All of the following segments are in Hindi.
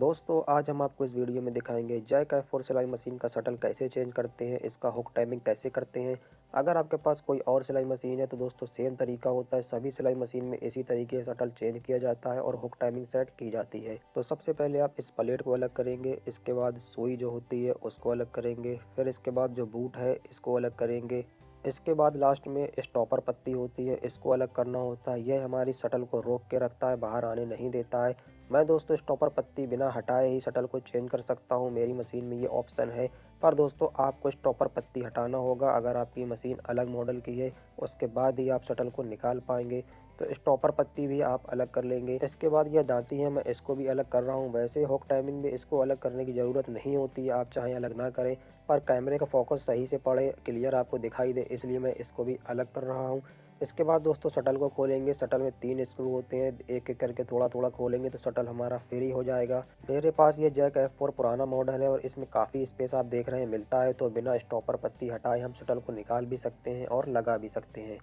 दोस्तों आज हम आपको इस वीडियो में दिखाएंगे जैक F4 सिलाई मशीन का शटल कैसे चेंज करते हैं, इसका हुक टाइमिंग कैसे करते हैं। अगर आपके पास कोई और सिलाई मशीन है तो दोस्तों सेम तरीका होता है, सभी सिलाई मशीन में इसी तरीके से शटल चेंज किया जाता है और हुक टाइमिंग सेट की जाती है। तो सबसे पहले आप इस प्लेट को अलग करेंगे, इसके बाद सुई जो होती है उसको अलग करेंगे, फिर इसके बाद जो बूट है इसको अलग करेंगे। इसके बाद लास्ट में स्टॉपर पत्ती होती है, इसको अलग करना होता है। यह हमारी शटल को रोक के रखता है, बाहर आने नहीं देता है। मैं दोस्तों स्टॉपर पत्ती बिना हटाए ही शटल को चेंज कर सकता हूं, मेरी मशीन में ये ऑप्शन है। पर दोस्तों आपको स्टॉपर पत्ती हटाना होगा, अगर आपकी मशीन अलग मॉडल की है उसके बाद ही आप शटल को निकाल पाएंगे। तो स्टॉपर पत्ती भी आप अलग कर लेंगे। इसके बाद यह दांती है, मैं इसको भी अलग कर रहा हूँ। वैसे हुक टाइमिंग में इसको अलग करने की ज़रूरत नहीं होती है, आप चाहें अलग ना करें, पर कैमरे का फोकस सही से पड़े, क्लियर आपको दिखाई दे, इसलिए मैं इसको भी अलग कर रहा हूँ। इसके बाद दोस्तों शटल को खोलेंगे। शटल में 3 स्क्रू होते हैं, एक एक करके थोड़ा थोड़ा खोलेंगे तो शटल हमारा फ्री हो जाएगा। मेरे पास ये जैक F4 पुराना मॉडल है और इसमें काफ़ी स्पेस आप देख रहे हैं मिलता है, तो बिना स्टॉपर पत्ती हटाए हम शटल को निकाल भी सकते हैं और लगा भी सकते हैं।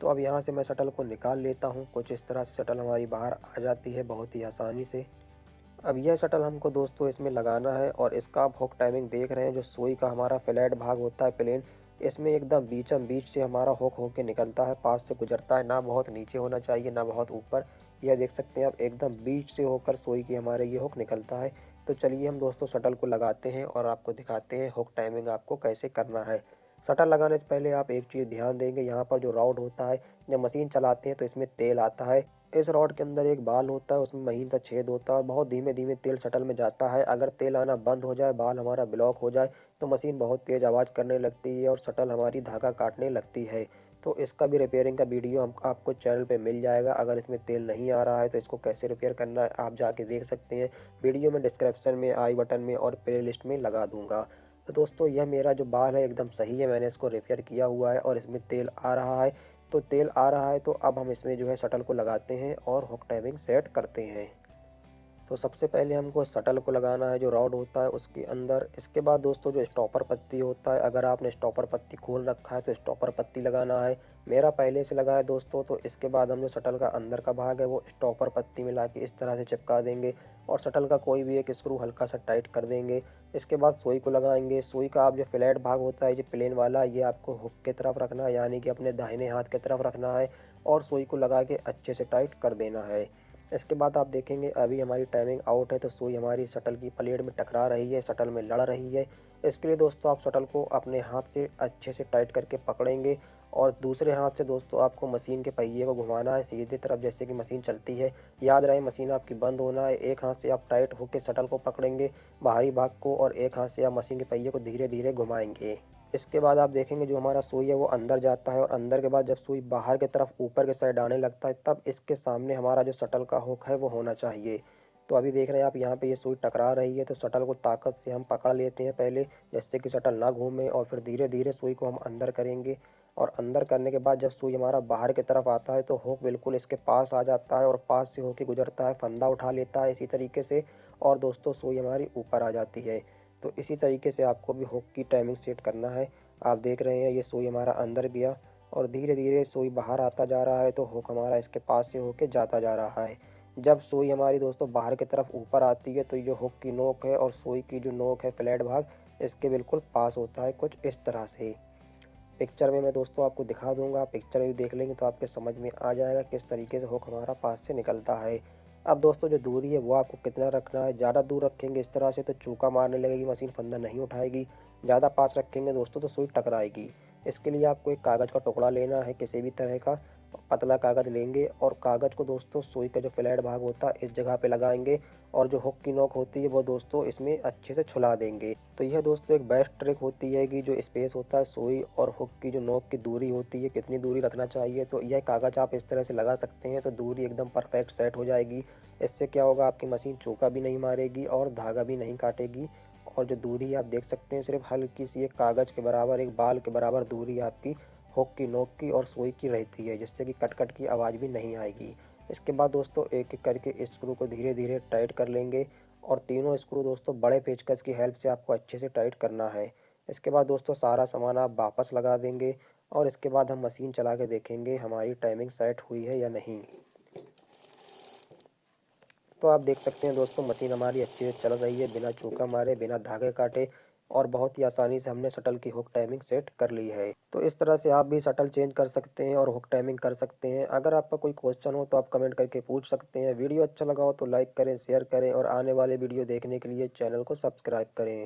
तो अब यहाँ से मैं शटल को निकाल लेता हूँ। कुछ इस तरह से शटल हमारी बाहर आ जाती है बहुत ही आसानी से। अब यह शटल हमको दोस्तों इसमें लगाना है और इसका आप हुक टाइमिंग देख रहे हैं। जो सुई का हमारा फ्लैट भाग होता है प्लेन, इसमें एकदम बीचम बीच से हमारा हुक होके निकलता है, पास से गुजरता है, ना बहुत नीचे होना चाहिए ना बहुत ऊपर। यह देख सकते हैं आप, एकदम बीच से होकर सुई की हमारे ये हुक निकलता है। तो चलिए हम दोस्तों शटल को लगाते हैं और आपको दिखाते हैं हुक टाइमिंग आपको कैसे करना है। शटल लगाने से पहले आप एक चीज़ ध्यान देंगे, यहाँ पर जो रॉड होता है, जब मशीन चलाते हैं तो इसमें तेल आता है। इस रॉड के अंदर एक बाल होता है, उसमें महीन सा छेद होता है और बहुत धीमे धीमे तेल शटल में जाता है। अगर तेल आना बंद हो जाए, बाल हमारा ब्लॉक हो जाए, तो मशीन बहुत तेज़ आवाज़ करने लगती है और शटल हमारी धागा काटने लगती है। तो इसका भी रिपेयरिंग का वीडियो हम आपको चैनल पे मिल जाएगा। अगर इसमें तेल नहीं आ रहा है तो इसको कैसे रिपेयर करना है आप जाके देख सकते हैं। वीडियो में डिस्क्रिप्शन में, आई बटन में और प्ले लिस्ट में लगा दूँगा। तो दोस्तों यह मेरा जो बाल है एकदम सही है, मैंने इसको रिपेयर किया हुआ है और इसमें तेल आ रहा है। तो तेल आ रहा है तो अब हम इसमें जो है शटल को लगाते हैं और हुक टाइमिंग सेट करते हैं। तो सबसे पहले हमको शटल को लगाना है जो रॉड होता है उसके अंदर। इसके बाद दोस्तों जो स्टॉपर पत्ती होता है, अगर आपने स्टॉपर पत्ती खोल रखा है तो स्टॉपर पत्ती लगाना है। मेरा पहले से लगा है दोस्तों। तो इसके बाद हम जो शटल का अंदर का भाग है वो स्टॉपर पत्ती में ला के इस तरह से चिपका देंगे और शटल का कोई भी एक स्क्रू हल्का सा टाइट कर देंगे। इसके बाद सुई को लगाएंगे। सुई का आप जो फ्लैट भाग होता है, जो प्लेन वाला, ये आपको हुक की तरफ रखना है, यानी कि अपने दाहिने हाथ की तरफ रखना है और सुई को लगा के अच्छे से टाइट कर देना है। इसके बाद आप देखेंगे अभी हमारी टाइमिंग आउट है, तो सुई हमारी शटल की प्लेट में टकरा रही है, शटल में लड़ रही है। इसके लिए दोस्तों आप शटल को अपने हाथ से अच्छे से टाइट करके पकड़ेंगे और दूसरे हाथ से दोस्तों आपको मशीन के पहिए को घुमाना है सीधी तरफ, जैसे कि मशीन चलती है। याद रहे मशीन आपकी बंद होना है। एक हाथ से आप टाइट होकर शटल को पकड़ेंगे बाहरी भाग को और एक हाथ से आप मशीन के पहिए को धीरे धीरे घुमाएंगे। इसके बाद आप देखेंगे जो हमारा सुई है वो अंदर जाता है और अंदर के बाद जब सुई बाहर की तरफ ऊपर के साइड आने लगता है, तब इसके सामने हमारा जो शटल का हुक है वो होना चाहिए। तो अभी देख रहे हैं आप यहाँ पे ये सुई टकरा रही है, तो शटल को ताकत से हम पकड़ लेते हैं पहले, जिससे कि शटल ना घूमे, और फिर धीरे धीरे सुई को हम अंदर करेंगे। और अंदर करने के बाद जब सुई हमारा बाहर की तरफ आता है तो हुक बिल्कुल इसके पास आ जाता है और पास से होके गुजरता है, फंदा उठा लेता है इसी तरीके से, और दोस्तों सुई हमारी ऊपर आ जाती है। तो इसी तरीके से आपको भी हुक की टाइमिंग सेट करना है। आप देख रहे हैं ये सुई हमारा अंदर गया और धीरे धीरे सुई बाहर आता जा रहा है, तो हुक हमारा इसके पास से होके जाता जा रहा है। जब सुई हमारी दोस्तों बाहर की तरफ ऊपर आती है तो ये हुक की नोक है और सुई की जो नोक है फ्लैट भाग, इसके बिल्कुल पास होता है, कुछ इस तरह से। पिक्चर में मैं दोस्तों आपको दिखा दूंगा, आप पिक्चर में भी देख लेंगे तो आपके समझ में आ जाएगा किस तरीके से हुक हमारा पास से निकलता है। अब दोस्तों जो दूरी है वो आपको कितना रखना है, ज़्यादा दूर रखेंगे इस तरह से तो चूका मारने लगेगी मशीन, फंदा नहीं उठाएगी। ज़्यादा पास रखेंगे दोस्तों तो सुई टकराएगी। इसके लिए आपको एक कागज़ का टुकड़ा लेना है, किसी भी तरह का पतला कागज़ लेंगे और कागज़ को दोस्तों सुई का जो फ्लैट भाग होता है इस जगह पे लगाएंगे और जो हुक की नोक होती है वो दोस्तों इसमें अच्छे से छुला देंगे। तो यह दोस्तों एक बेस्ट ट्रिक होती है कि जो स्पेस होता है सुई और हुक की जो नोक की दूरी होती है, कितनी दूरी रखना चाहिए, तो यह कागज़ आप इस तरह से लगा सकते हैं तो दूरी एकदम परफेक्ट सेट हो जाएगी। इससे क्या होगा, आपकी मशीन चौका भी नहीं मारेगी और धागा भी नहीं काटेगी। और जो दूरी आप देख सकते हैं सिर्फ हल्की सी एक कागज़ के बराबर, एक बाल के बराबर दूरी आपकी हुक की नोक की और सुई की रहती है, जिससे कि कट कट की आवाज़ भी नहीं आएगी। इसके बाद दोस्तों एक एक करके स्क्रू को धीरे धीरे टाइट कर लेंगे और तीनों स्क्रू दोस्तों बड़े पेचकस की हेल्प से आपको अच्छे से टाइट करना है। इसके बाद दोस्तों सारा सामान आप वापस लगा देंगे और इसके बाद हम मशीन चला के देखेंगे हमारी टाइमिंग सेट हुई है या नहीं। दोस्तों आप देख सकते हैं दोस्तों मशीन हमारी अच्छे से चल रही है, बिना चूका मारे, बिना धागे काटे और बहुत ही आसानी से हमने शटल की हुक टाइमिंग सेट कर ली है। तो इस तरह से आप भी शटल चेंज कर सकते हैं और हुक टाइमिंग कर सकते हैं। अगर आपका कोई क्वेश्चन हो तो आप कमेंट करके पूछ सकते हैं। वीडियो अच्छा लगा हो तो लाइक करें, शेयर करें और आने वाले वीडियो देखने के लिए चैनल को सब्सक्राइब करें।